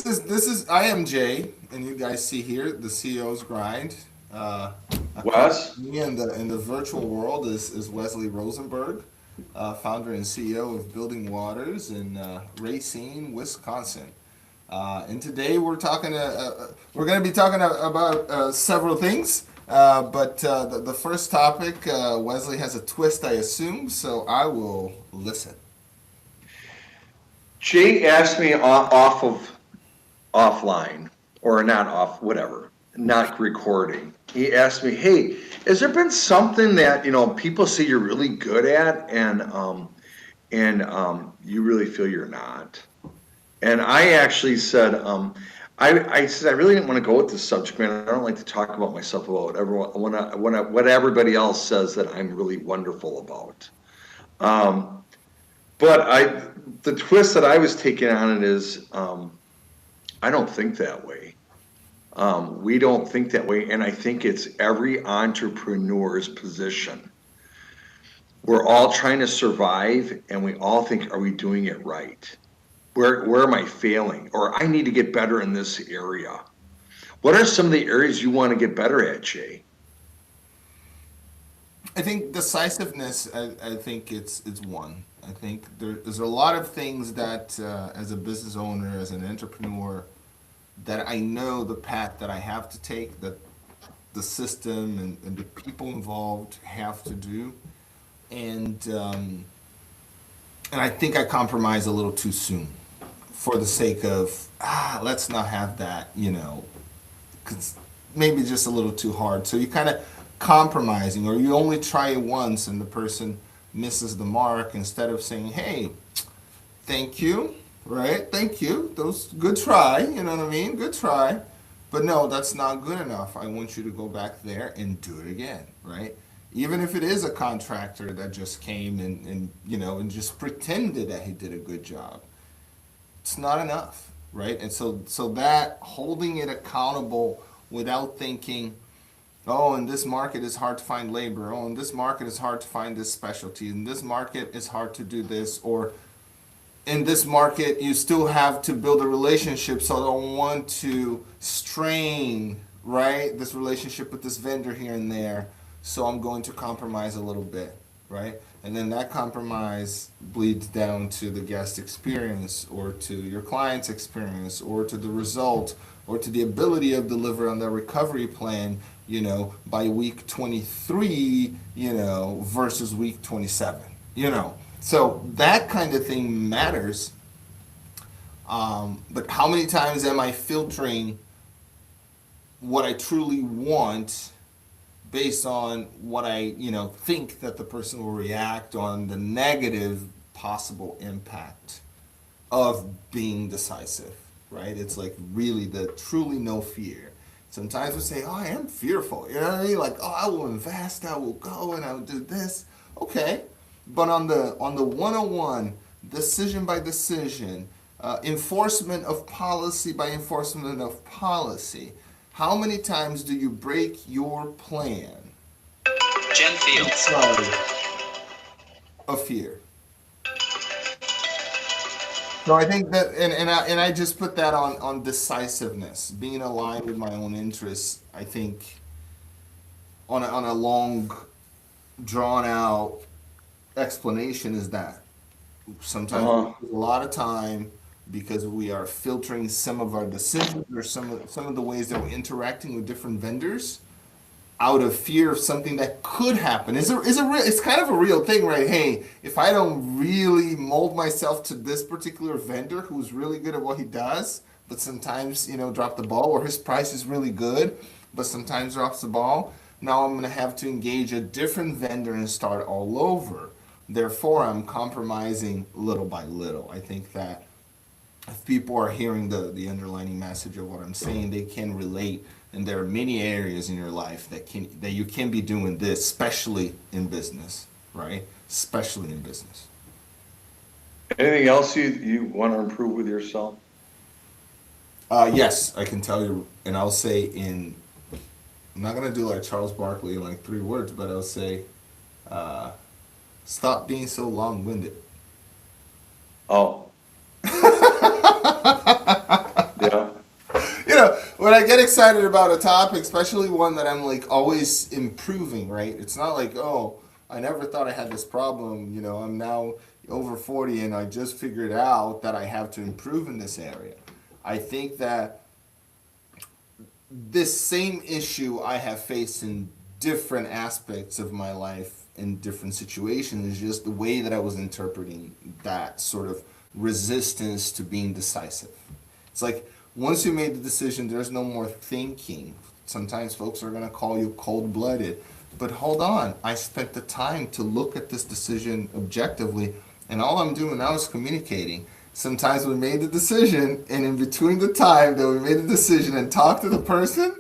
This is I am Jay, and you guys see here the CEO's grind. Across Wes, me in the virtual world is Wesley Rosenberg, founder and CEO of Building Waters in Racine, Wisconsin. And today we're going to be talking about several things. But the first topic, Wesley has a twist, I assume, so I will listen. Jay asked me off of offline, or not off, whatever, not recording. He asked me, "Hey, has there been something that people say you're really good at, and you really feel you're not?" And I actually said, I said I really didn't want to go with this subject matter. I don't like to talk about myself about everyone what everybody else says that I'm really wonderful about. Um, but the twist that I was taking on it is, I don't think that way. We don't think that way, and I think it's every entrepreneur's position. We're all trying to survive, and we all think, are we doing it right? Where am I failing? Or I need to get better in this area. What are some of the areas you want to get better at, Jay? I think decisiveness. I think it's one. I think there's a lot of things that, as a business owner, as an entrepreneur, that I know the path that I have to take, that the system and the people involved have to do, and and I think I compromise a little too soon, for the sake of let's not have that, because maybe just a little too hard. So you kind of compromising, or you only try it once and the person misses the mark instead of saying, hey, thank you, right? Thank you. Those good try, you know what I mean? Good try. But no, that's not good enough. I want you to go back there and do it again, right? Even if it is a contractor that just came and just pretended that he did a good job, it's not enough, right? And so that holding it accountable without thinking, oh, in this market it's hard to find labor. Oh, in this market it's hard to find this specialty. In this market it's hard to do this. Or in this market you still have to build a relationship, so I don't want to strain, right, this relationship with this vendor here and there. So I'm going to compromise a little bit, right? And then that compromise bleeds down to the guest experience, or to your client's experience, or to the result, or to the ability of deliver on the recovery plan, by week 23, versus week 27, So that kind of thing matters. But how many times am I filtering what I truly want based on what I, think that the person will react on, the negative possible impact of being decisive, right? It's like really the truly no fear. Sometimes we say, oh, I am fearful. You know what I mean? Like, oh, I will invest, I will go, and I will do this. Okay. But on the 101, decision by decision, enforcement of policy by enforcement of policy, how many times do you break your plan? Jen Fields. Of fear. So I think that, and I just put that on decisiveness, being aligned with my own interests. I think on a long, drawn out explanation is that sometimes we Uh, lose a lot of time because we are filtering some of our decisions, or some of the ways that we're interacting with different vendors out of fear of something that could happen. It's kind of a real thing, right? Hey, if I don't really mold myself to this particular vendor who's really good at what he does, but sometimes, drop the ball, or his price is really good, but sometimes drops the ball, now I'm going to have to engage a different vendor and start all over. Therefore, I'm compromising little by little. I think that if people are hearing the underlining message of what I'm saying, they can relate. And there are many areas in your life that you can be doing this, especially in business, right? Especially in business. Anything else you want to improve with yourself? Yes, I can tell you, and I'll say I'm not gonna do like Charles Barkley in like 3 words, but I'll say, uh, stop being so long-winded. Oh, yeah. when I get excited about a topic, especially one that I'm like always improving, right? It's not like, oh, I never thought I had this problem. I'm now over 40 and I just figured out that I have to improve in this area. I think that this same issue I have faced in different aspects of my life in different situations is just the way that I was interpreting that sort of resistance to being decisive. It's like once you made the decision, there's no more thinking. Sometimes folks are going to call you cold blooded. But hold on, I spent the time to look at this decision objectively, and all I'm doing now is communicating. Sometimes we made the decision, and in between the time that we made the decision and talked to the person,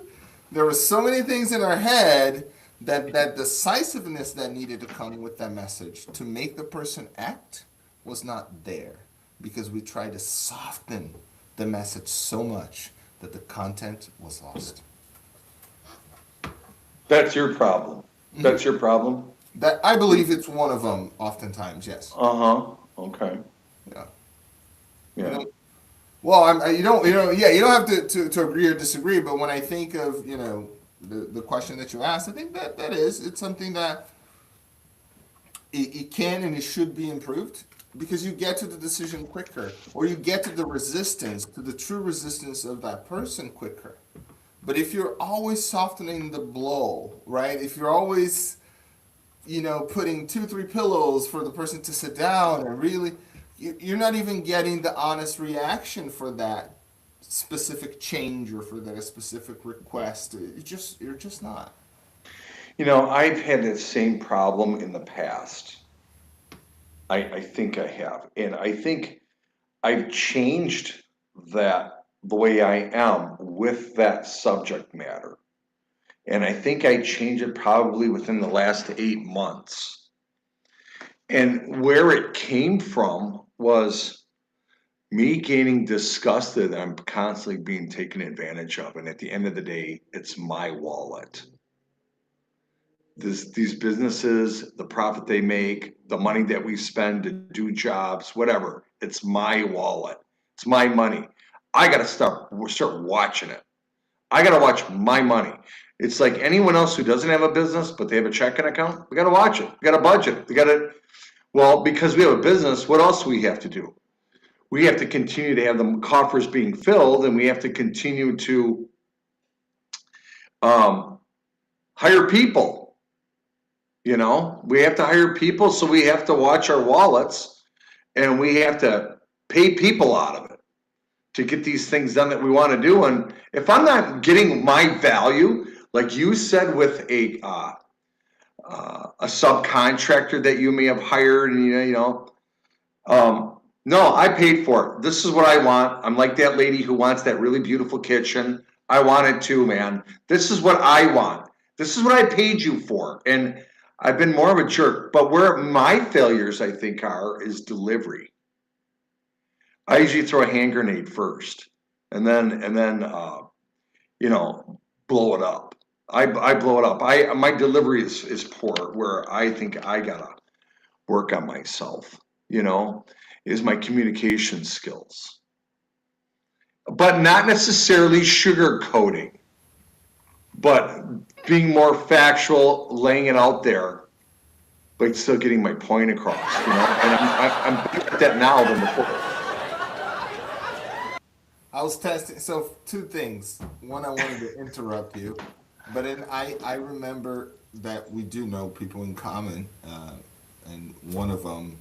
there were so many things in our head that decisiveness that needed to come with that message to make the person act was not there because we tried to soften the message so much that the content was lost. That's your problem. That's your problem? That I believe it's one of them oftentimes, yes. Uh-huh, okay, Yeah. yeah. Well, you don't have to agree or disagree, but when I think of, the question that you asked, I think it's something that it can and it should be improved because you get to the decision quicker or you get to the true resistance of that person quicker. But if you're always softening the blow, right? If you're always, putting 2-3 pillows for the person to sit down and really, you're not even getting the honest reaction for that specific change or for that specific request. You're just not. I've had the same problem in the past. I think I have. And I think I've changed the way I am with that subject matter. And I think I changed it probably within the last 8 months. And where it came from was me getting disgusted that I'm constantly being taken advantage of. And at the end of the day, it's my wallet. These businesses, the profit they make, the money that we spend to do jobs, whatever, it's my wallet. It's my money. I got to start watching it. I got to watch my money. It's like anyone else who doesn't have a business, but they have a checking account. We got to watch it. We got to budget. Because we have a business, what else do we have to do? We have to continue to have the coffers being filled, and we have to continue to hire people. We have to hire people, so we have to watch our wallets, and we have to pay people out of it to get these things done that we want to do. And if I'm not getting my value, like you said, with a subcontractor that you may have hired, and no, I paid for it. This is what I want. I'm like that lady who wants that really beautiful kitchen. I want it too, man. This is what I want. This is what I paid you for. And I've been more of a jerk. But where my failures, I think, is delivery. I usually throw a hand grenade first, and then blow it up. I blow it up. My delivery is poor. Where I think I gotta work on myself. Is my communication skills, but not necessarily sugarcoating, but being more factual, laying it out there, but still getting my point across. And I'm better at that now than before. I was testing. So 2 things. One, I wanted to interrupt you, but then I remember that we do know people in common, and one of them,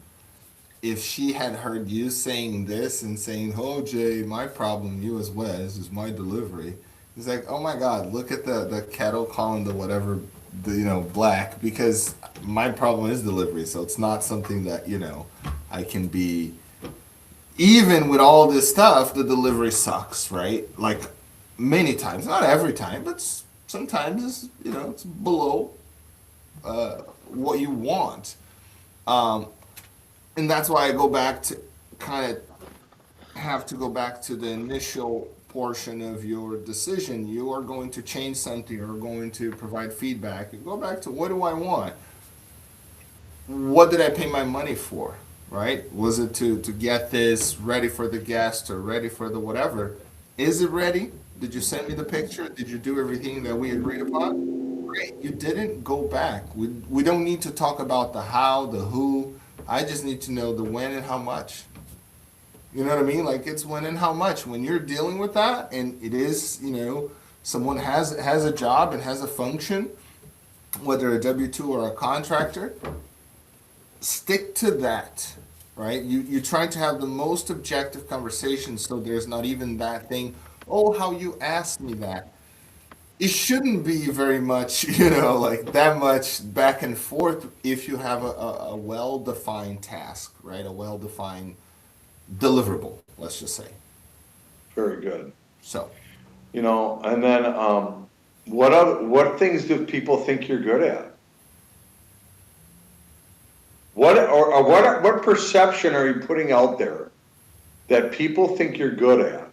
if she had heard you saying this and saying, "Oh Jay, my problem, you as Wes, is my delivery," it's like, oh my God, look at the kettle calling the whatever, black, because my problem is delivery. So it's not something that I can be. Even with all this stuff, the delivery sucks, right? Like many times, not every time, but sometimes it's below what you want, and that's why I go back to have to go back to the initial portion of your decision. You are going to change something or going to provide feedback. And go back to, what do I want? What did I pay my money for? Right? Was it to get this ready for the guest or ready for the whatever? Is it ready? Did you send me the picture? Did you do everything that we agreed upon? Great. You didn't go back. We don't need to talk about the how, the who. I just need to know the when and how much. You know what I mean? Like it's when and how much. When you're dealing with that, and it is, someone has a job and has a function, whether a W-2 or a contractor, stick to that, right? You try to have the most objective conversation so there's not even that thing, oh, how you asked me that. It shouldn't be very much, like that much back and forth if you have a well-defined task, right? A well-defined deliverable, let's just say. Very good. So, And then, what things do people think you're good at? What perception are you putting out there that people think you're good at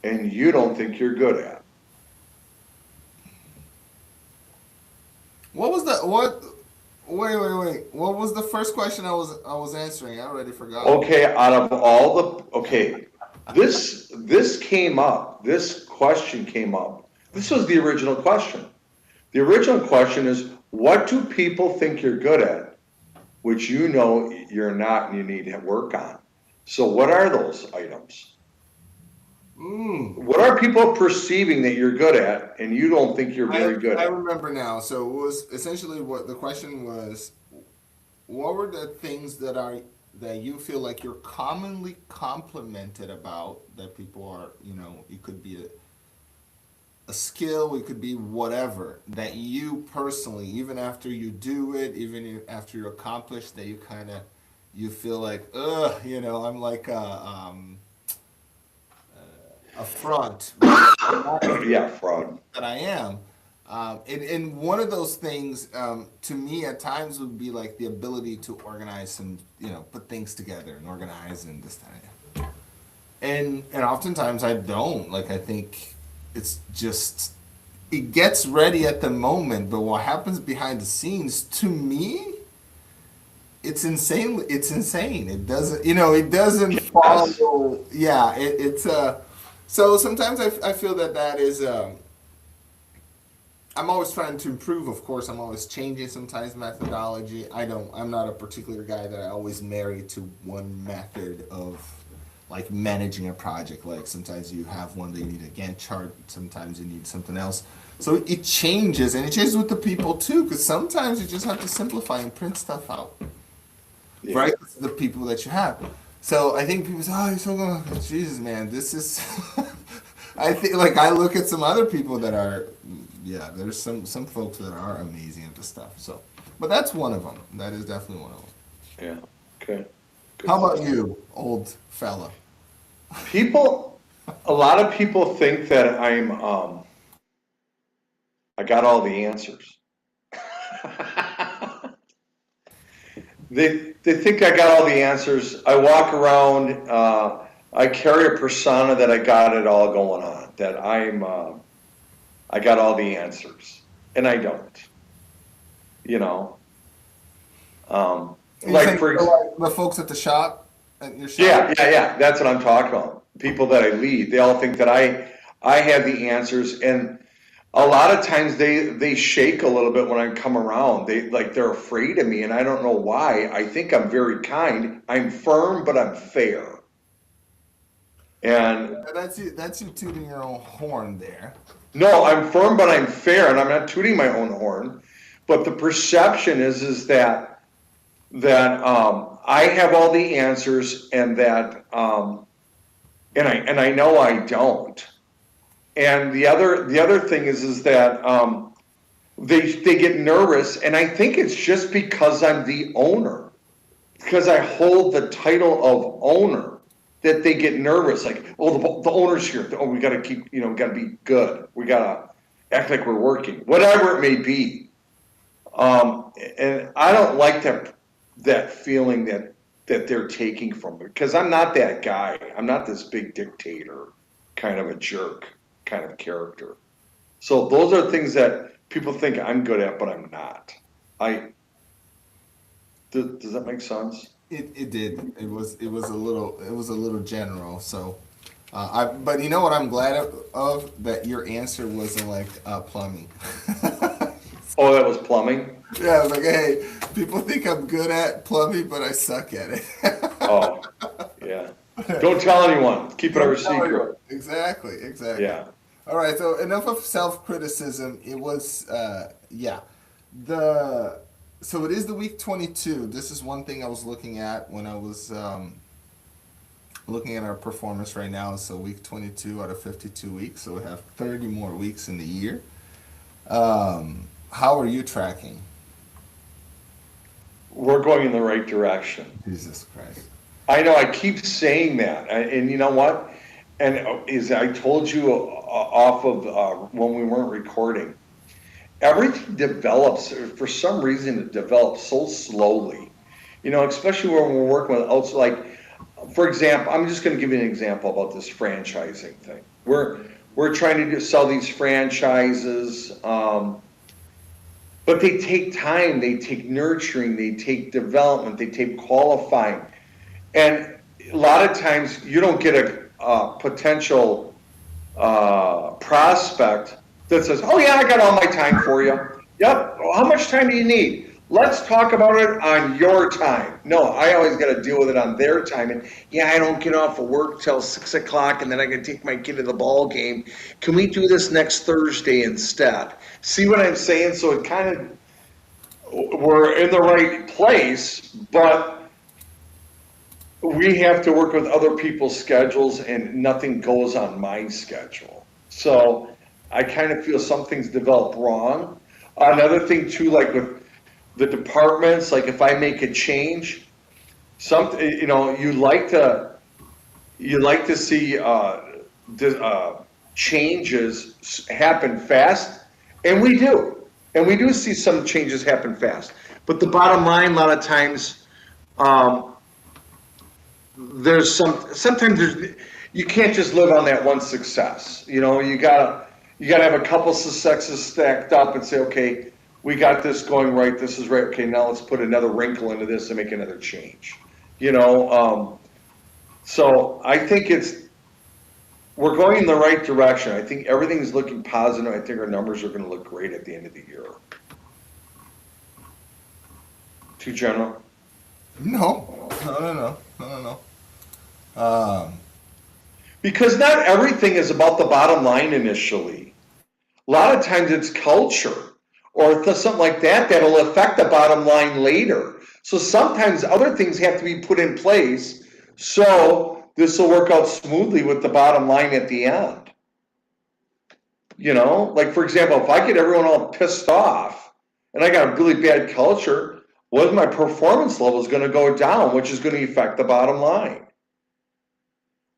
and you don't think you're good at? what was the what? Wait. What was the first question I was answering? I already forgot. Okay, this came up, this question came up. This was the original question. The original question is, what do people think you're good at, which you're not and you need to work on? So what are those items? What are people perceiving that you're good at and you don't think you're very good I at? remember now. So it was essentially what the question was. What were the things that you feel like you're commonly complimented about that people are, it could be a skill, it could be whatever that you personally, even after you do it, after you accomplish that, you feel like, ugh, I'm like a front Yeah, fraud. that I am. And one of those things, to me, at times would be like the ability to organize some, put things together and organize and this, that, and oftentimes I don't. Like I think it's just it gets ready at the moment, but what happens behind the scenes, to me, it's insane. It's insane. It doesn't, it doesn't Yes. follow. Yeah, it's. So sometimes I feel that is. I'm always trying to improve, of course. I'm always changing sometimes methodology. I'm not a particular guy that I always marry to one method of like managing a project. Like sometimes you have one that you need a Gantt chart, sometimes you need something else. So it changes, and it changes with the people too, because sometimes you just have to simplify and print stuff out, Yeah. right? The people that you have. So I think people say, "Oh, you're so good." Jesus, man, this is. I think like I look at some other people that are, yeah, there's some folks that are amazing at this stuff. So, but that's one of them. That is definitely one of them. Yeah. Okay. Good How about stuff. you, old fella? A lot of people think that I got all the answers. They think I got all the answers. I walk around, I carry a persona that I got it all going on, that I got all the answers, and I don't, you know. You Like think for, they're ex- like the folks at the shop, at your shop? yeah, that's what I'm talking about. People that I lead, they all think that I have the answers, and a lot of times they shake a little bit when I come around. They're afraid of me, and I don't know why. I think I'm very kind. I'm firm, but I'm fair. And That's you. That's you tooting your own horn there. no, I'm firm, but I'm fair, and I'm not tooting my own horn. But the perception is that I have all the answers, and that and I know I don't. And the other thing is that they get nervous, and I think it's just because I'm the owner, because I hold the title of owner, that they get nervous. Like, oh, the owner's here. Oh, we got to keep, we got to be good. We got to act like we're working, whatever it may be. And I don't like that feeling that they're taking from me, because I'm not that guy. I'm not this big dictator, kind of a jerk, kind of character. So those are things that people think I'm good at, but I'm not. I does that make sense? It did. It was a little general. So But you know what I'm glad of? That your answer wasn't like plumbing. Oh, that was plumbing? Yeah, I was like, hey, people think I'm good at plumbing, but I suck at it. Oh, yeah. Don't tell anyone. Keep it our Don't tell anyone. secret. Exactly, exactly. Yeah. All right, so enough of self-criticism. It was, yeah, the so it is the week 22. This is one thing I was looking at when I was looking at our performance right now. So week 22 out of 52 weeks, so we have 30 more weeks in the year. How are you tracking? We're going in the right direction. Jesus Christ. I know I keep saying that, and you know what? And is I told you off of when we weren't recording, everything develops for some reason. It develops so slowly, especially when we're working with outside. Like, for example, I'm just going to give you an example about this franchising thing. We're trying to sell these franchises. But they take time, they take nurturing, they take development, they take qualifying. And a lot of times you don't get a potential prospect that says, oh yeah, I got all my time for you. Yep, well, how much time do you need? Let's talk about it on your time. No, I always got to deal with it on their time. And yeah, I don't get off of work till 6 o'clock, and then I can take my kid to the ball game. Can we do this next Thursday instead? See what I'm saying? So it kind of, we're in the right place, but we have to work with other people's schedules, and nothing goes on my schedule. So I kind of feel some things develop wrong. Another thing too, like with the departments, like if I make a change, you like to see changes happen fast, and we do see some changes happen fast. But the bottom line, a lot of times, um, sometimes you can't just live on that one success. You gotta have a couple successes stacked up and say, okay, we got this going right. This is right. Okay, now let's put another wrinkle into this and make another change. So I think we're going in the right direction. I think everything's looking positive. I think our numbers are going to look great at the end of the year. Too general? No, no, no, no, no, no. Because not everything is about the bottom line initially. A lot of times it's culture or something like that that'll affect the bottom line later. So sometimes other things have to be put in place so this will work out smoothly with the bottom line at the end. Like for example, if I get everyone all pissed off and I got a really bad culture, what my performance level is going to go down, which is going to affect the bottom line.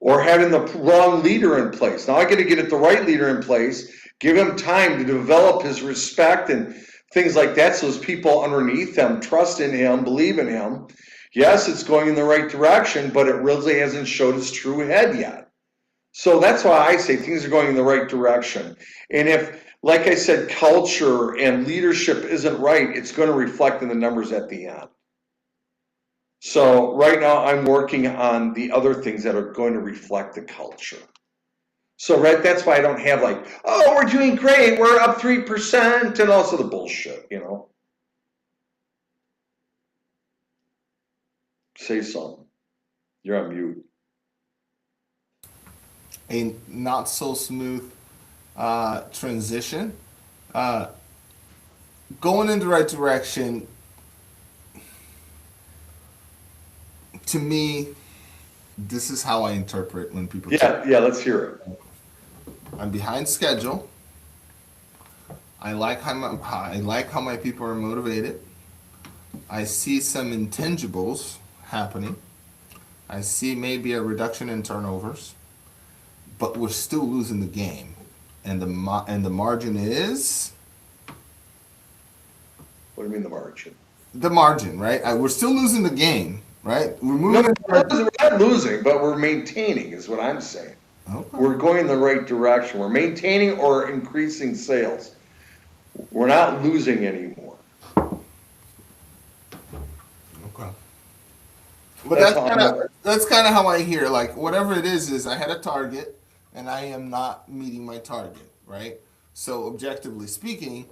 Or having the wrong leader in place. Now I got to get the right leader in place, give him time to develop his respect and things like that, so those people underneath him trust in him, believe in him. Yes, it's going in the right direction, but it really hasn't showed its true head yet. So that's why I say things are going in the right direction. And if, like I said, culture and leadership isn't right, it's going to reflect in the numbers at the end. So right now I'm working on the other things that are going to reflect the culture. So that's why I don't have like, oh, we're doing great, we're up 3%, and also the bullshit, Say something. You're on mute. A not so smooth transition. Going in the right direction, to me, this is how I interpret when people Yeah, let's hear it. I'm behind schedule. I like how my people are motivated. I see some intangibles happening. I see maybe a reduction in turnovers, but we're still losing the game, and the margin is What do you mean the margin? the margin, right? We're still losing the game, right? We're No, moving. we're not losing, but we're maintaining, is what I'm saying. Okay. We're going in the right direction. We're maintaining or increasing sales. We're not losing anymore. Okay. But That's how I'm, that's kind of how I hear. Like whatever it is I had a target, and I am not meeting my target, right? So objectively speaking,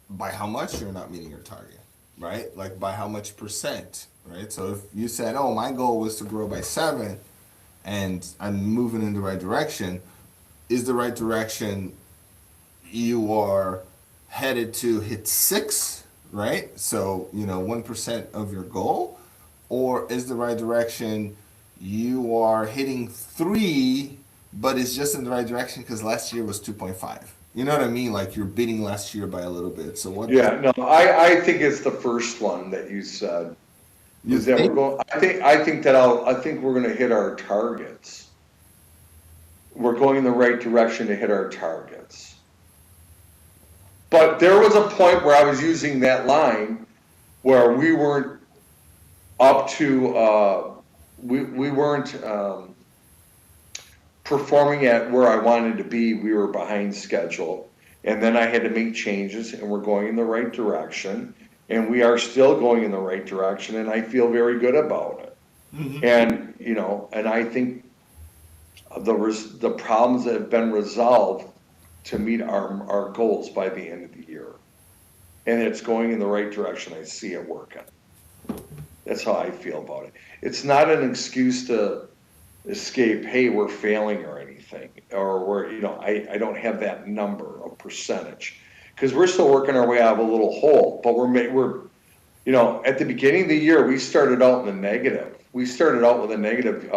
by how much you're not meeting your target, right? Like by how much percent, right? So if you said, "Oh, my goal was to grow by 7, and I'm moving in the right direction," is the right direction you are headed to hit 6, right? So, 1% of your goal, or is the right direction you are hitting 3, but it's just in the right direction because last year was 2.5. You know what I mean? Like you're beating last year by a little bit. So what yeah, no, I think it's the first one that you said, you is that we're think? going, I think we're gonna hit our targets. We're going in the right direction to hit our targets. But there was a point where I was using that line where we weren't up to, we weren't, performing at where I wanted to be. We were behind schedule. And then I had to make changes, and we're going in the right direction. And we are still going in the right direction, and I feel very good about it. And, and I think the problems that have been resolved to meet our goals by the end of the year. And it's going in the right direction. I see it working. That's how I feel about it. It's not an excuse to escape, hey, we're failing or anything, or I don't have that number of percentage. Because we're still working our way out of a little hole, but at the beginning of the year, we started out in the negative. We started out with a negative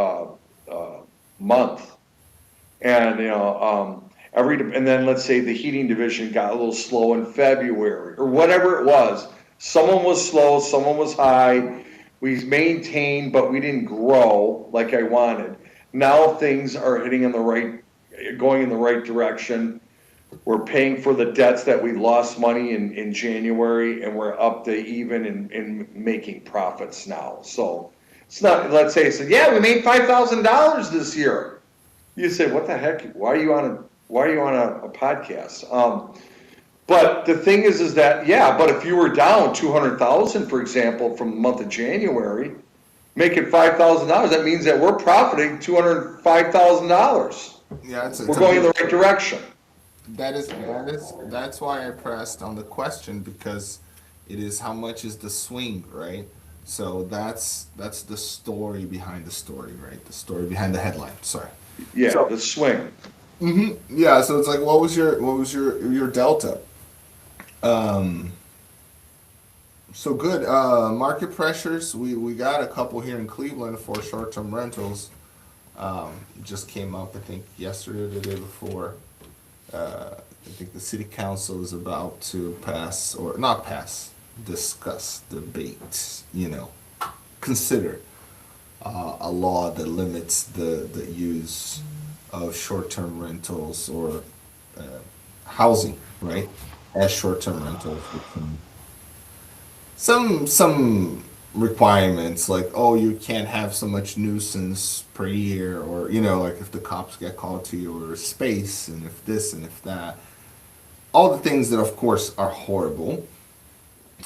month. And, and then let's say the heating division got a little slow in February, or whatever it was. Someone was slow, someone was high. We maintained, but we didn't grow like I wanted. Now things are going in the right direction. We're paying for the debts that we lost money in January, and we're up to even in making profits now. So it's not, let's say, yeah, we made $5,000 this year. You say, what the heck? Why are you on a podcast? But the thing is that, yeah, but if you were down 200,000, for example, from the month of January, making $5,000, that means that we're profiting $205,000. Yeah, We're going in the right direction. That's why I pressed on the question, because it is how much is the swing, right? So that's the story behind the story, right? The story behind the headline. Sorry. Yeah, So, the swing. yeah, so it's like what was your delta? Um so good. Market pressures. We got a couple here in Cleveland for short-term rentals. Just came up, I think, yesterday or the day before. I think the city council is about to pass, or not pass, discuss, debate, consider a law that limits the use of short-term rentals or uh, housing, right, as short-term rentals. Some requirements like, oh, you can't have so much nuisance per year, or like if the cops get called to your space, and if this and if that, all the things that of course are horrible.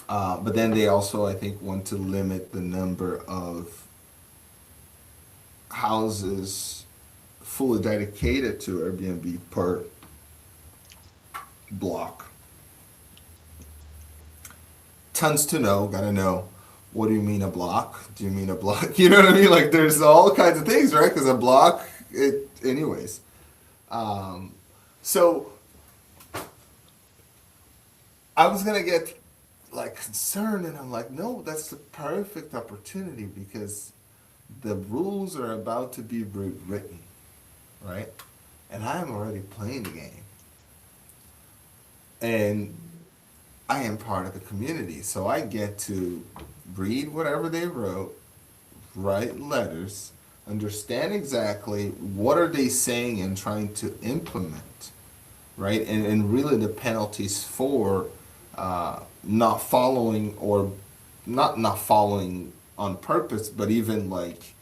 But then they also, I think, want to limit the number of houses fully dedicated to Airbnb per block. Tons to know, gotta know. What do you mean a block? Do you mean a block? You know what I mean? Like there's all kinds of things, right? Because a block, anyways. So I was gonna get like concerned, and I'm like, no, that's the perfect opportunity because the rules are about to be rewritten, right? And I'm already playing the game, and I am part of the community, so I get to read whatever they wrote, write letters, understand exactly what are they saying and trying to implement, right? And really the penalties for not following, or not following on purpose, but even like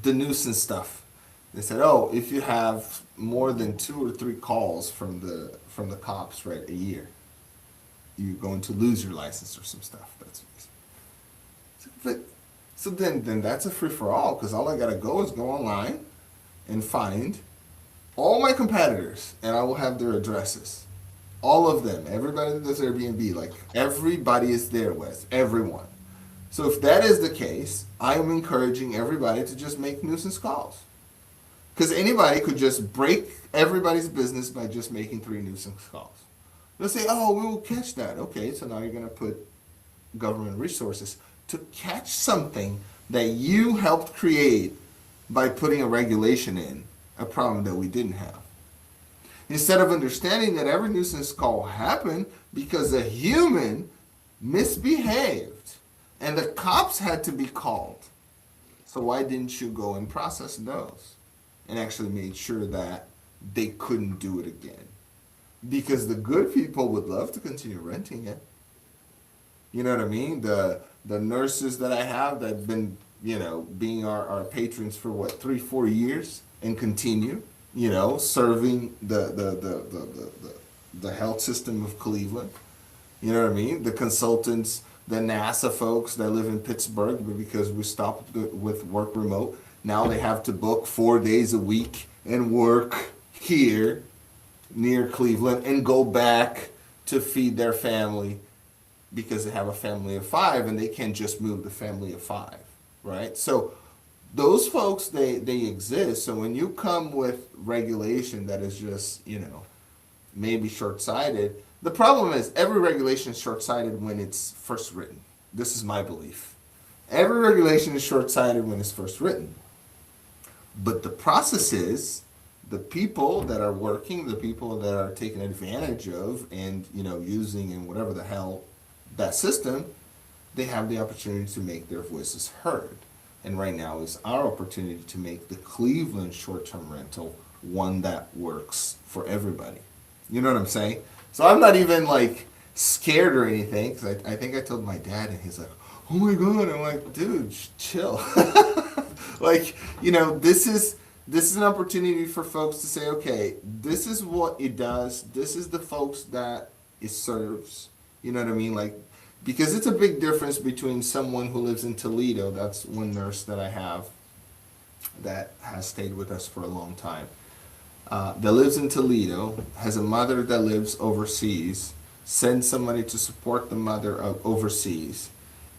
the nuisance stuff. They said, oh, if you have more than 2 or 3 calls from the cops, right, a year, you're going to lose your license or some stuff. That's But so then that's a free for all because all I gotta go is go online and find all my competitors, and I will have their addresses. All of them, everybody that does Airbnb, like everybody is there with everyone. So if that is the case, I am encouraging everybody to just make nuisance calls. Because anybody could just break everybody's business by just making 3 nuisance calls. They'll say, oh, we will catch that. Okay, so now you're going to put government resources to catch something that you helped create by putting a regulation in, a problem that we didn't have. Instead of understanding that every nuisance call happened because a human misbehaved and the cops had to be called. So why didn't you go and process those and actually made sure that they couldn't do it again? Because the good people would love to continue renting it. You know what I mean? The nurses that I have that have been, being our patrons for what, 3-4 years and continue, serving the health system of Cleveland. You know what I mean? The consultants, the NASA folks that live in Pittsburgh, but because we stopped with work remote, now they have to book 4 days a week and work here near Cleveland and go back to feed their family because they have a family of 5 and they can't just move the family of 5, right? So those folks, they exist. So when you come with regulation that is just, maybe short-sighted, the problem is every regulation is short-sighted when it's first written. This is my belief. Every regulation is short-sighted when it's first written. But the process is the people that are working, the people that are taking advantage of and, using and whatever the hell that system, they have the opportunity to make their voices heard. And right now is our opportunity to make the Cleveland short-term rental one that works for everybody. You know what I'm saying? So I'm not even like scared or anything because I think I told my dad and he's like, oh my God. I'm like, dude, chill. Like, this is an opportunity for folks to say, okay, this is what it does. This is the folks that it serves. You know what I mean? Like, because it's a big difference between someone who lives in Toledo, that's one nurse that I have that has stayed with us for a long time, that lives in Toledo, has a mother that lives overseas, sends somebody to support the mother overseas,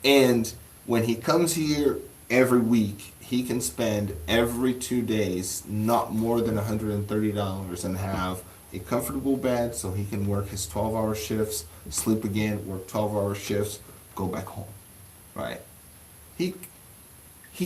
and when he comes here every week, he can spend every 2 days not more than $130 and have a comfortable bed so he can work his 12-hour shifts, sleep again, work 12-hour shifts, go back home, right? He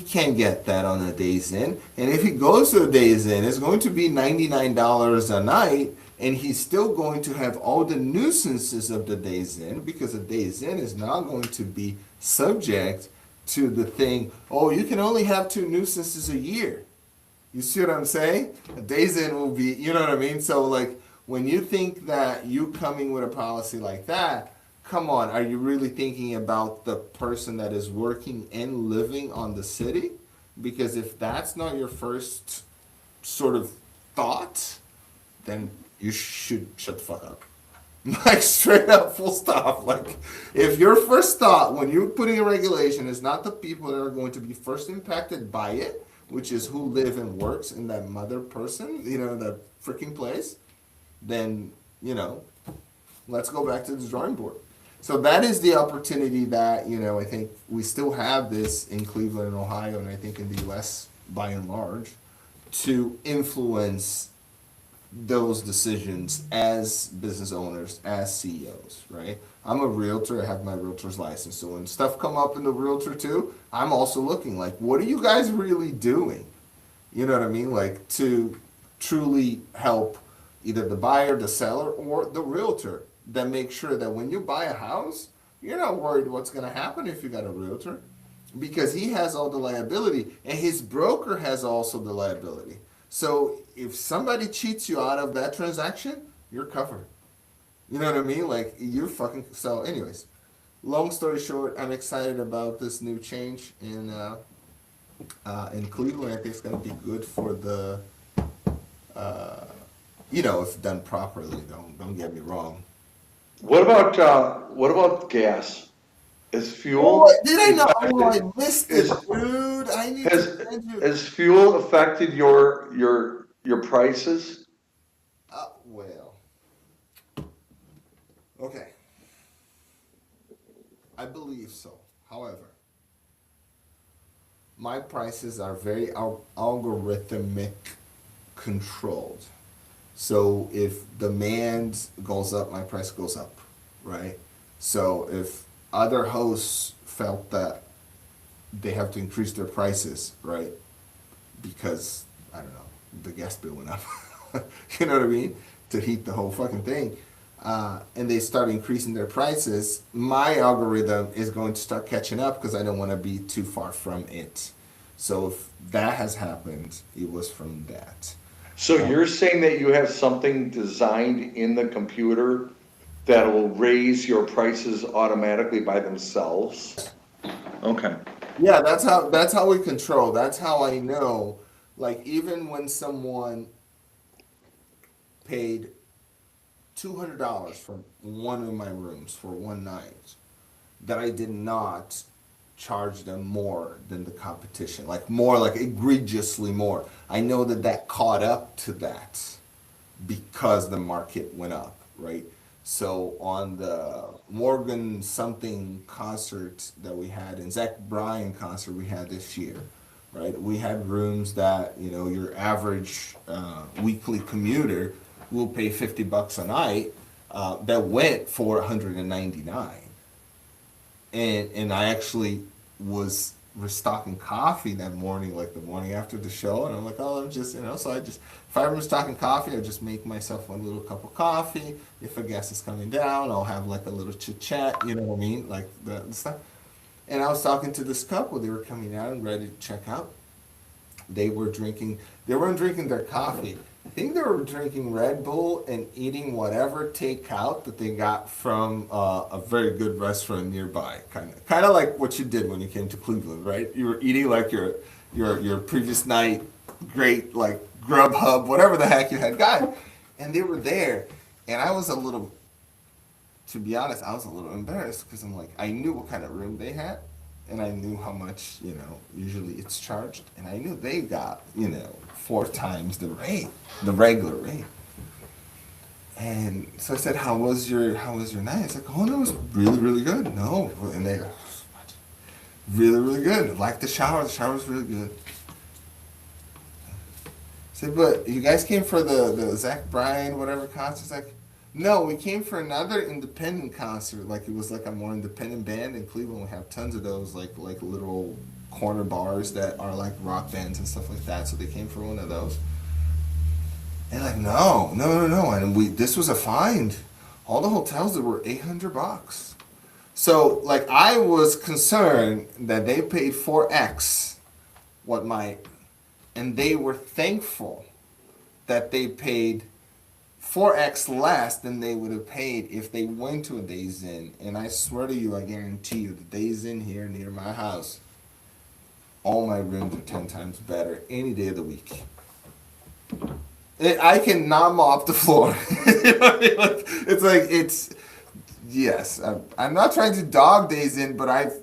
can't get that on a Days Inn. And if he goes to a Days Inn, it's going to be $99 a night, and he's still going to have all the nuisances of the Days Inn because the Days Inn is now going to be subject to the thing, oh, you can only have 2 nuisances a year. You see what I'm saying? A Days Inn will be, you know what I mean? So like when you think that you coming with a policy like that, come on, are you really thinking about the person that is working and living on the city? Because if that's not your first sort of thought, then you should shut the fuck up. Like straight up, full stop. Like if your first thought when you're putting a regulation is not the people that are going to be first impacted by it, which is who live and works in that mother person, that freaking place, then, let's go back to the drawing board. So that is the opportunity that, I think we still have this in Cleveland and Ohio, and I think in the U.S. by and large, to influence those decisions as business owners, as CEOs, right? I'm a realtor, I have my realtor's license. So when stuff come up in the realtor too, I'm also looking like, what are you guys really doing? You know what I mean? Like to truly help either the buyer, the seller, or the realtor that make sure that when you buy a house, you're not worried what's going to happen if you got a realtor because he has all the liability and his broker has also the liability. So if somebody cheats you out of that transaction, you're covered. You know what I mean? Like you're fucking. So, anyways, long story short, I'm excited about this new change in Cleveland. I think it's going to be good for the, if done properly. Don't get me wrong. What about gas? Is Oh, fuel did I not? Oh, I missed it, is dude. I need to has send you. has fuel affected your prices? Well, okay. I believe so. However, my prices are very algorithmic controlled. So if demand goes up, my price goes up, right? So if other hosts felt that they have to increase their prices, right? Because I don't know, the gas bill went up. You know what I mean? To heat the whole fucking thing. And they start increasing their prices, my algorithm is going to start catching up because I don't want to be too far from it. So if that has happened, it was from that. So you're saying that you have something designed in the computer that will raise your prices automatically by themselves? Okay. Yeah, that's how we control. That's how I know. Like even when someone paid $200 for one of my rooms for one night, that I did not charge them more than the competition, like more, like egregiously more. I know that that caught up to that because the market went up, right? So on the Morgan something concert that we had, and Zach Bryan concert we had this year, right? We had rooms that, you know, your average weekly commuter will pay $50 a night, that went for 199. And I actually was restocking coffee that morning, like the morning after the show, and I'm like, oh, I'm just, you know, so I just, if I'm restocking coffee, I just make myself one little cup of coffee. If a guest is coming down, I'll have like a little chit chat, you know what I mean, like the stuff. And I was talking to this couple, they were coming out and ready to check out. They were drinking, they weren't drinking their coffee. I think they were drinking Red Bull and eating whatever takeout that they got from a very good restaurant nearby. Kind of like what you did when you came to Cleveland, right? You were eating like your previous night, great like Grubhub, whatever the heck you had got, and they were there, and I was a little, to be honest, I was a little embarrassed because I'm like, I knew what kind of room they had, and I knew how much, you know, usually it's charged, and I knew they got, you know, 4 times the rate, the regular rate. And so I said, how was your night? It's like, oh no, it was really, really good. No, and they go, really, really good. Like the shower was really good. I said, but you guys came for the Zach Bryan whatever concert? It's like, no, we came for another independent concert. Like it was like a more independent band in Cleveland. We have tons of those like little corner bars that are like rock bands and stuff like that. So they came for one of those. And like, no, no, no, no. And this was a find. All the hotels that were $800. So like I was concerned that they paid 4x what my, and they were thankful that they paid 4x less than they would have paid if they went to a Days Inn. And I swear to you, I guarantee you, the Days Inn here near my house, all my rooms are 10 times better any day of the week. I can not mop the floor. You know what I mean? Like, yes, I'm not trying to dog Days Inn, but I've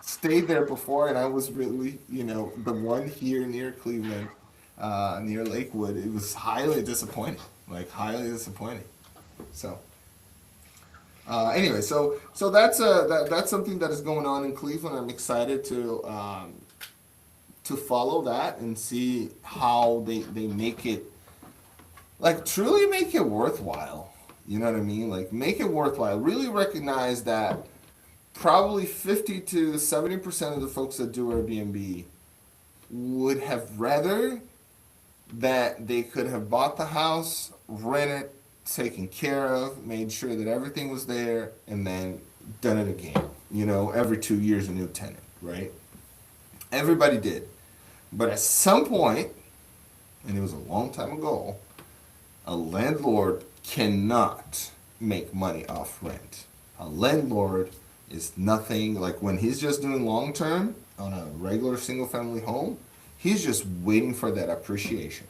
stayed there before, and I was really, you know, the one here near Cleveland, near Lakewood, it was highly disappointing, like highly disappointing. So, anyway, so that's something that is going on in Cleveland. I'm excited to follow that and see how they make it, like truly make it worthwhile. You know what I mean? Like make it worthwhile. Really recognize that probably 50 to 70% of the folks that do Airbnb would have rather that they could have bought the house, rented, taken care of, made sure that everything was there, and then done it again. You know, every 2 years a new tenant, right? Everybody did. But at some point, and it was a long time ago, a landlord cannot make money off rent. A landlord is nothing, like when he's just doing long term on a regular single family home, he's just waiting for that appreciation.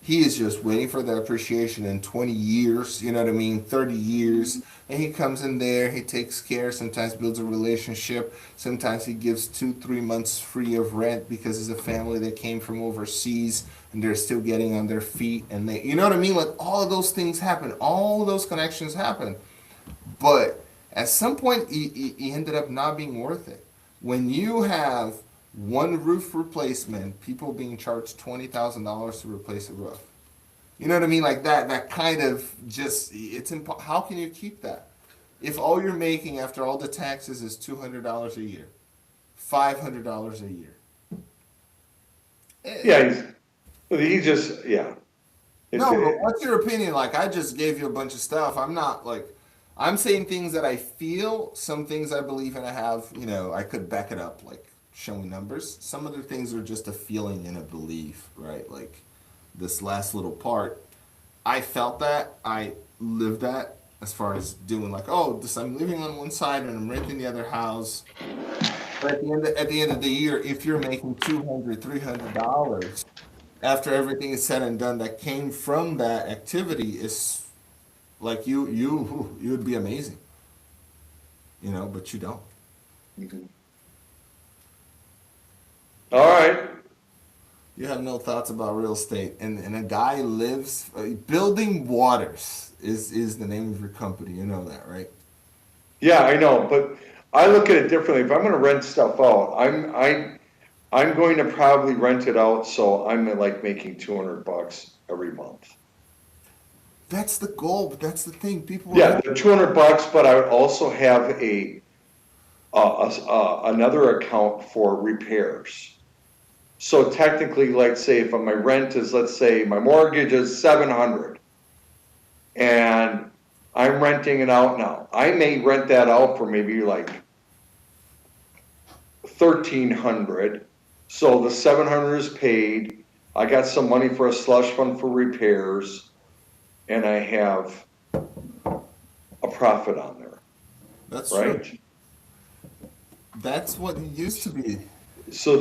He is just waiting for the appreciation in 20 years, you know what I mean, 30 years. And he comes in there, he takes care, sometimes builds a relationship. Sometimes he gives 2, 3 months free of rent because it's a family that came from overseas and they're still getting on their feet. And they, you know what I mean? Like all of those things happen, all of those connections happen. But at some point, he ended up not being worth it. When you have one roof replacement, people being charged $20,000 to replace a roof. You know what I mean? Like that. That kind of just it's how can you keep that if all you're making after all the taxes is $200 a year, $500 a year? Yeah, he just, yeah. No, but what's your opinion? Like, I just gave you a bunch of stuff. I'm not like, I'm saying things that I feel, some things I believe and I have, I could back it up, like showing numbers. Some other things are just a feeling and a belief, right? Like this last little part, I felt that, I lived that as far as doing like, oh, this I'm living on one side and I'm renting the other house. But at the end of the year, if you're making $200, $300 after everything is said and done that came from that activity is like you would be amazing, but you don't. Mhm. All right. You have no thoughts about real estate, and a guy lives Building Waters is the name of your company. You know that, right? Yeah, I know, but I look at it differently. If I'm gonna rent stuff out, I'm going to probably rent it out, so I'm like making $200 every month. That's the goal, but that's the thing. People are Yeah, not. the $200, but I would also have another account for repairs. So technically, like say if my rent is, let's say my mortgage is 700 and I'm renting it out now. I may rent that out for maybe like 1,300. So the 700 is paid. I got some money for a slush fund for repairs and I have a profit on there, That's true. right? That's what it used to be. So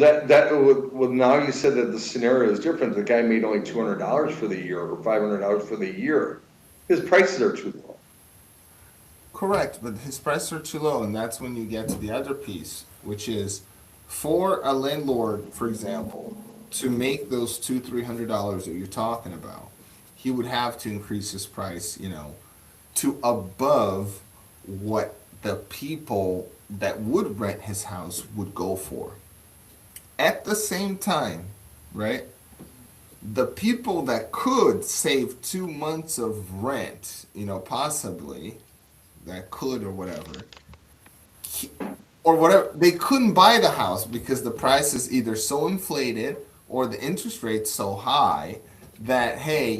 well, now you said that the scenario is different. The guy made only $200 for the year or $500 for the year. His prices are too low. Correct, but his prices are too low, and that's when you get to the other piece, which is for a landlord, for example, to make those $200, $300 that you're talking about, he would have to increase his price, to above what the people that would rent his house would go for. At the same time, right? The people that could save 2 months of rent, possibly, that could or whatever, they couldn't buy the house because the price is either so inflated or the interest rate's so high that, hey,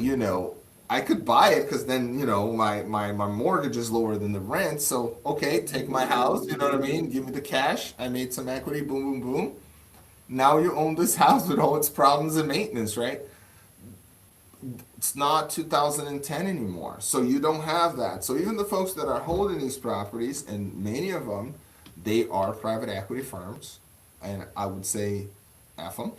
I could buy it because then, my mortgage is lower than the rent. So, okay, take my house, you know what I mean? Give me the cash. I made some equity, boom, boom, boom. Now you own this house with all its problems and maintenance, right? It's not 2010 anymore. So you don't have that. So even the folks that are holding these properties, and many of them, they are private equity firms. And I would say F them,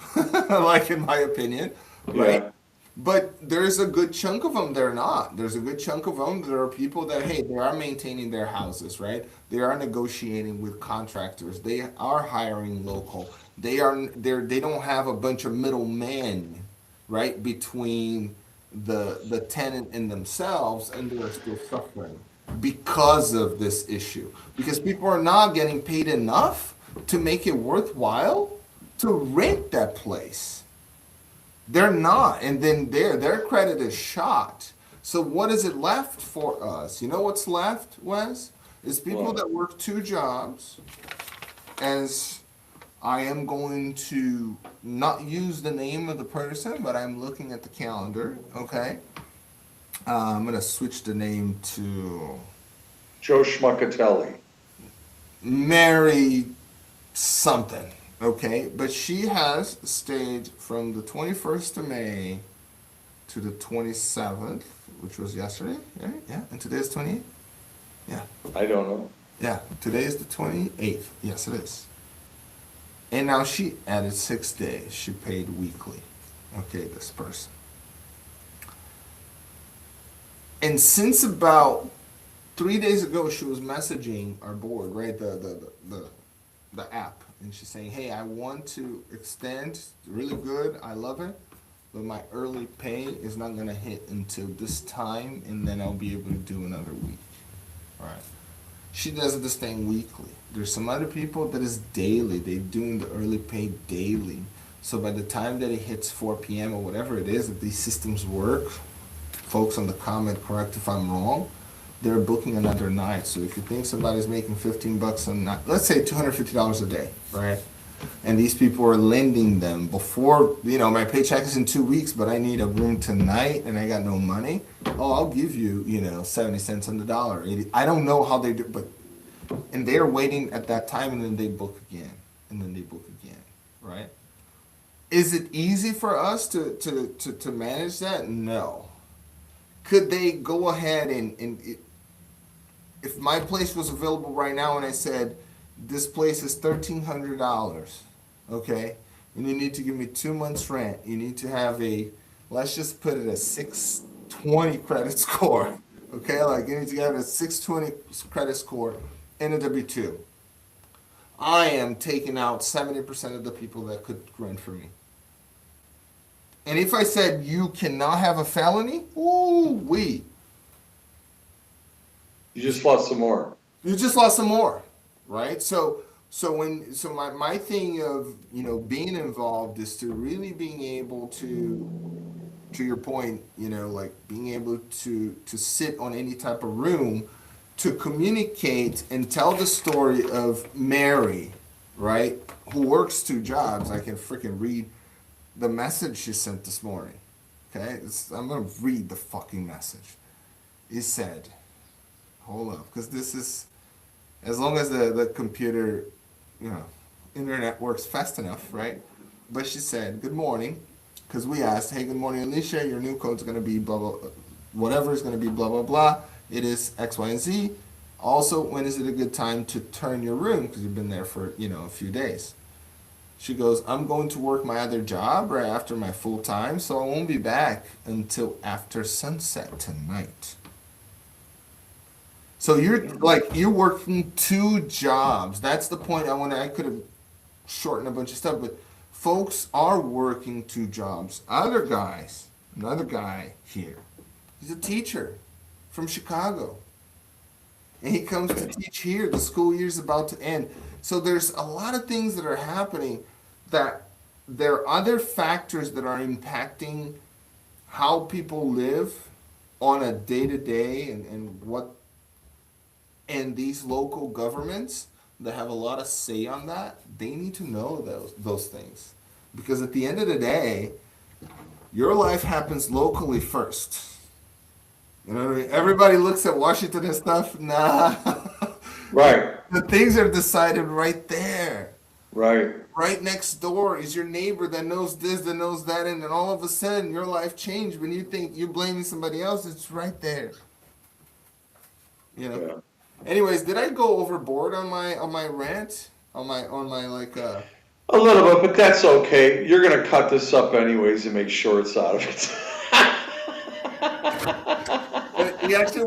like in my opinion, right? Yeah. But there's a good chunk of them they're not. There's a good chunk of them there are people that, hey, they are maintaining their houses, right? They are negotiating with contractors. They are hiring local. They don't have a bunch of middlemen, right, between the tenant and themselves, and they're still suffering because of this issue. Because people are not getting paid enough to make it worthwhile to rent that place. They're not, and then their credit is shot. So what is it left for us? You know what's left, Wes? Is people Well, that work 2 jobs, as I am going to not use the name of the person, but I'm looking at the calendar, okay? I'm gonna switch the name to Joe Schmuckatelli. Mary something, okay? But she has stayed from the 21st of May to the 27th, which was yesterday, right? Yeah, and today is 28th? Yeah, I don't know. yeah, today is the 28th. Yes, it is. And now she added 6 days. She paid weekly. Okay, this person. And since about 3 days ago, she was messaging our board, right? The app, and she's saying, "Hey, I want to extend. Really good. I love it, but my early pay is not gonna hit until this time, and then I'll be able to do another week." All right. She does this thing weekly. There's some other people that is daily. They're doing the early pay daily. So by the time that it hits 4 p.m. or whatever it is, if these systems work, folks on the comment, correct if I'm wrong, they're booking another night. So if you think somebody's making 15 bucks a night, let's say $250 a day, right? And these people are lending them before, my paycheck is in 2 weeks, but I need a room tonight and I got no money. Oh, I'll give you, 70 cents on the dollar. 80. I don't know how they do, but, and they're waiting at that time and then they book again and then they book again, right? Is it easy for us to manage that? No. Could they go ahead and if my place was available right now and I said, this place is $1,300, okay? And you need to give me 2 months rent. You need to have let's just put it a 620 credit score, okay? Like you need to have a 620 credit score and a W-2. I am taking out 70% of the people that could rent for me. And if I said you cannot have a felony, you just lost some more. You just lost some more, right? So my thing of being involved is to really being able to your point, like being able to sit on any type of room to communicate and tell the story of Mary, right, who works 2 jobs. I can freaking read the message she sent this morning. Okay, I'm gonna read the fucking message. It said, hold up, because this is, as long as the computer, internet works fast enough, right? But she said, good morning, because we asked, hey, good morning, Alicia, your new code's going to be blah, blah, whatever is going to be blah, blah, blah. It is X, Y, and Z. Also, when is it a good time to turn your room? Because you've been there for, a few days. She goes, I'm going to work my other job right after my full time, so I won't be back until after sunset tonight. So you're working 2 jobs. That's the point I could have shortened a bunch of stuff, but folks are working 2 jobs. Another guy here, he's a teacher from Chicago. And he comes to teach here. The school year's about to end. So there's a lot of things that are happening that there are other factors that are impacting how people live on a day-to-day and these local governments that have a lot of say on that, they need to know those things. Because at the end of the day, your life happens locally first. You know what I mean? Everybody looks at Washington and stuff. Nah. Right. The things are decided right there. Right. Right next door is your neighbor that knows this, that knows that, and then all of a sudden your life changed. When you think you're blaming somebody else, it's right there. Yeah. Anyways, did I go overboard on my rant? On my like A little bit, but that's okay. You're gonna cut this up anyways and make shorts out of it. he actually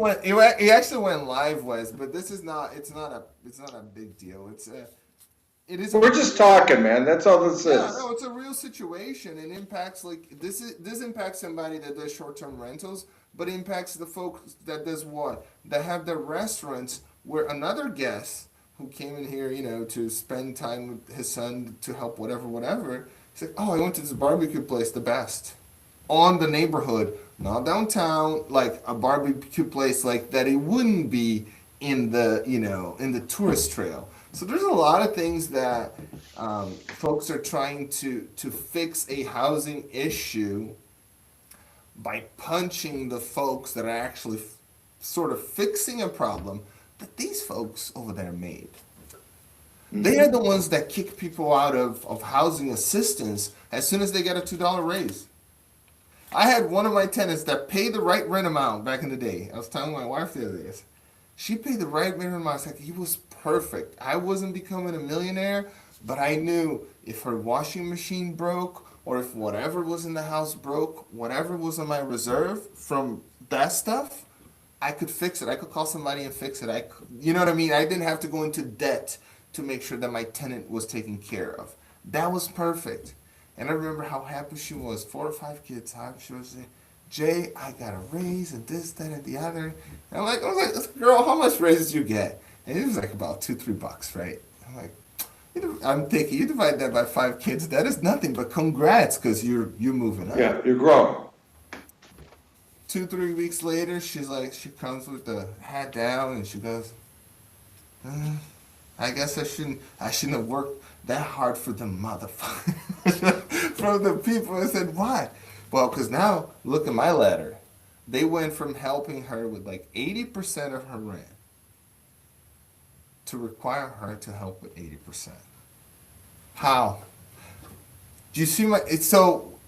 went live, Wes, but it's not a big deal. It is. We're just talking, man. That's all this Yeah, is. no, it's a real situation and impacts this impacts somebody that does short-term rentals, but impacts the folks that does what? That have their restaurants where another guest who came in here, to spend time with his son to help whatever. He's like, oh, I went to this barbecue place, the best. On the neighborhood, not downtown, like a barbecue place like that it wouldn't be in the tourist trail. So there's a lot of things that folks are trying to fix a housing issue by punching the folks that are actually sort of fixing a problem that these folks over there made. They are the ones that kick people out of housing assistance as soon as they get a $2 raise. I had one of my tenants that paid the right rent amount back in the day. I was telling my wife the other day. She paid the right rent amount. Like, he was perfect. I wasn't becoming a millionaire, but I knew if her washing machine broke or if whatever was in the house broke, whatever was in my reserve from that stuff I could fix it. I could call somebody and fix it. You know what I mean? I didn't have to go into debt to make sure that my tenant was taken care of. That was perfect. And I remember how happy she was. 4 or 5 kids. How she was saying, Jay, I got a raise and this, that, and the other. And I was like, girl, how much raise did you get? And it was like about $2, $3, right? I'm like, I'm thinking, you divide that by 5 kids, that is nothing. But congrats, because you're moving up. Yeah, you're growing. 2, 3 weeks later, she's like, she comes with the hat down, and she goes, I guess I shouldn't have worked that hard for the motherfucker. From the people. I said, why? Well, because now, look at my letter. They went from helping her with like 80% of her rent to require her to help with 80%. How? Do you see it's so,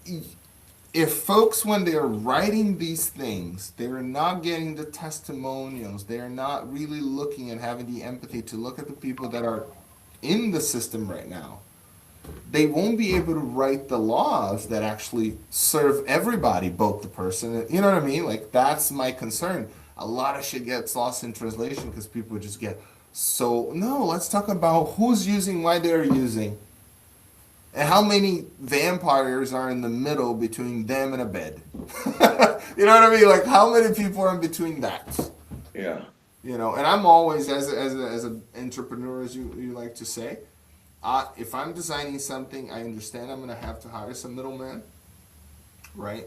if folks, when they're writing these things, they're not getting the testimonials, they're not really looking and having the empathy to look at the people that are in the system right now, they won't be able to write the laws that actually serve everybody, both the person, you know what I mean? Like, that's my concern. A lot of shit gets lost in translation because people just get so, no, let's talk about who's using, why they're using. And how many vampires are in the middle between them and a bed? You know what I mean? Like, how many people are in between that? Yeah. You know, and I'm always, as an entrepreneur, as you like to say, if I'm designing something, I understand I'm going to have to hire some middleman, right?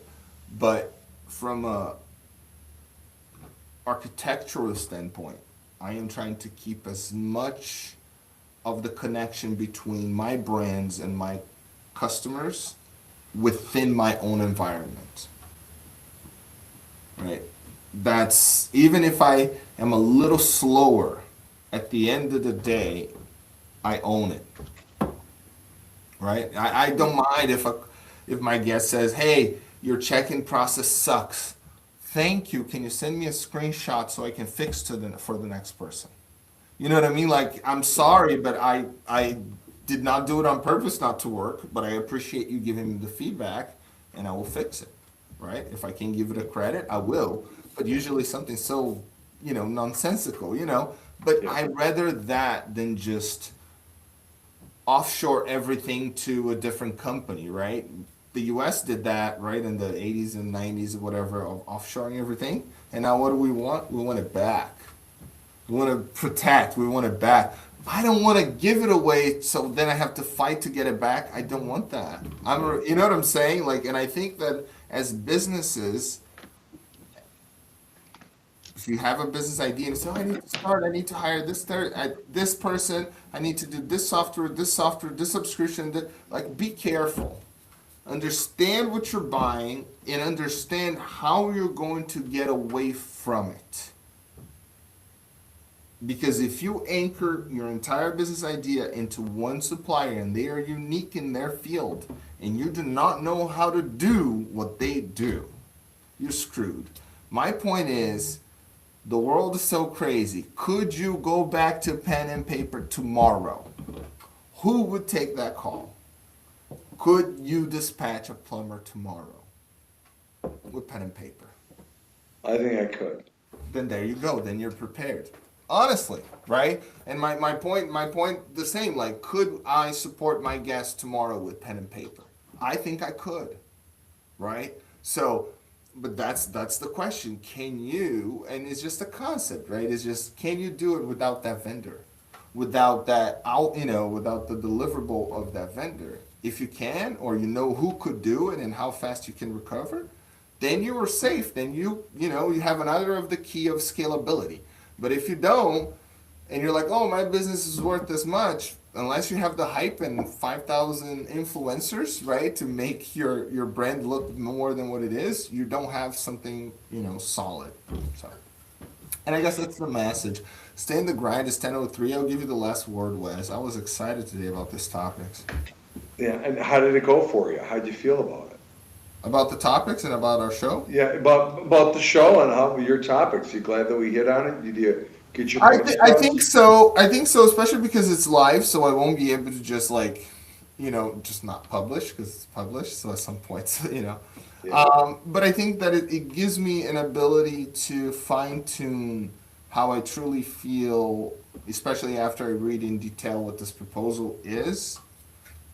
But from a architectural standpoint, I am trying to keep as much of the connection between my brands and my customers within my own environment. Right? That's, even if I am a little slower, at the end of the day, I own it. Right? I don't mind if my guest says, hey, your check-in process sucks. Thank you. Can you send me a screenshot so I can fix for the next person? You know what I mean? Like, I'm sorry, but I did not do it on purpose not to work, but I appreciate you giving me the feedback, and I will fix it, right? If I can give it a credit, I will. But usually something so, nonsensical, But Yeah. I'd rather that than just offshore everything to a different company, right? The U.S. did that, right, in the 80s and 90s or whatever, of offshoring everything. And now what do we want? We want it back. We want to protect. We want it back. I don't want to give it away, so then I have to fight to get it back. I don't want that. You know what I'm saying? Like, and I think that as businesses, if you have a business idea and say, oh, I need to start, I need to hire this person, I need to do this software, this subscription, like, be careful. Understand what you're buying and understand how you're going to get away from it. Because if you anchor your entire business idea into one supplier and they are unique in their field and you do not know how to do what they do, you're screwed. My point is, the world is so crazy. Could you go back to pen and paper tomorrow? Who would take that call? Could you dispatch a plumber tomorrow with pen and paper? I think I could. Then there you go. Then you're prepared. Honestly, right? And my point the same. Like, could I support my guests tomorrow with pen and paper? I think I could, right? So, but that's the question. Can you? And it's just a concept, right? It's just, can you do it without that vendor, without that without the deliverable of that vendor? If you can, or you know who could do it and how fast you can recover, then you are safe. Then you have another of the key of scalability. But if you don't, and you're like, oh, my business is worth this much, unless you have the hype and 5,000 influencers, right, to make your brand look more than what it is, you don't have something, solid. So, and I guess that's the message. Stay in the grind. It's 10:03. I'll give you the last word, Wes. I was excited today about this topics. Yeah, and how did it go for you? How'd you feel about it? About the topics and about our show? Yeah, about the show and how your topics. You glad that we hit on it? Did you get your I points I across? think so. I think so, especially because it's live, so I won't be able to just, like, just not published because it's published. So at some points, Yeah. but I think that it gives me an ability to fine tune how I truly feel, especially after I read in detail what this proposal is,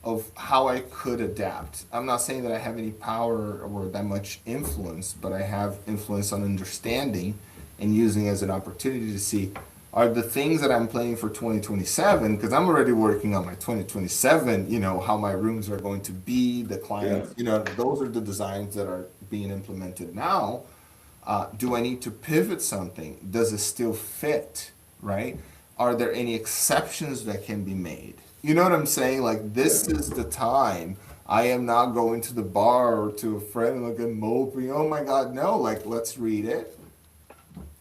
of how I could adapt. I'm not saying that I have any power or that much influence, but I have influence on understanding and using as an opportunity to see are the things that I'm planning for 2027, because I'm already working on my 2027, how my rooms are going to be, the clients, those are the designs that are being implemented now. Do I need to pivot something? Does it still fit? Right? Are there any exceptions that can be made? You know what I'm saying? Like, this is the time. I am not going to the bar or to a friend like and moping. Oh my God, no! Like, let's read it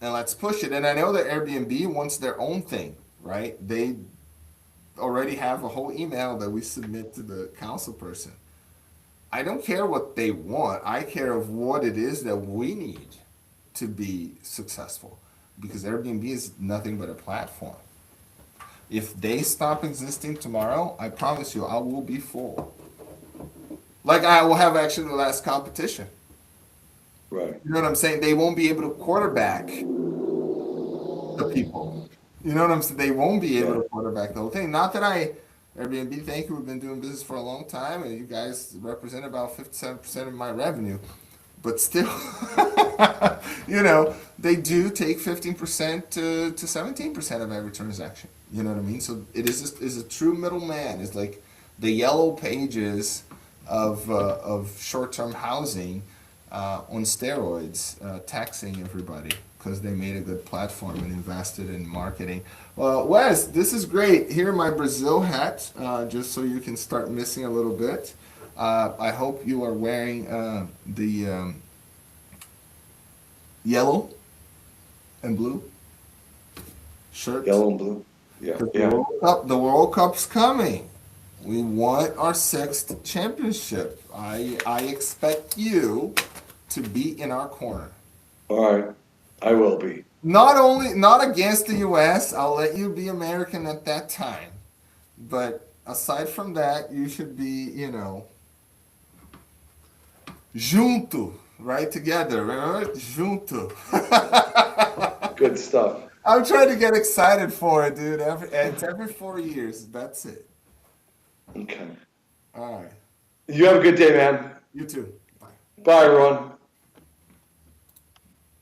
and let's push it. And I know that Airbnb wants their own thing, right? They already have a whole email that we submit to the council person. I don't care what they want. I care of what it is that we need to be successful, because Airbnb is nothing but a platform. If they stop existing tomorrow, I promise you, I will be full. Like, I will have actually the last competition. Right. You know what I'm saying? They won't be able to quarterback the people. You know what I'm saying? They won't be able Yeah. to quarterback the whole thing. Not that Airbnb, thank you, we've been doing business for a long time, and you guys represent about 57% of my revenue. But still, they do take 15% to 17% of every transaction. You know what I mean? So it is a true middleman. It's like the yellow pages of short-term housing on steroids, taxing everybody because they made a good platform and invested in marketing. Well, Wes, this is great. Here my Brazil hat, just so you can start missing a little bit. I hope you are wearing the yellow and blue shirt. Yellow and blue. Yeah. Yeah. The World Cup's coming. We want our sixth championship. I expect you to be in our corner. All right. I will be. Not against the U.S. I'll let you be American at that time. But aside from that, you should be, junto, right? Together, right? Junto. Good stuff. I'm trying to get excited for it, dude. It's every 4 years. That's it. Okay. All right. You have a good day, man. You too. Bye. Bye, everyone.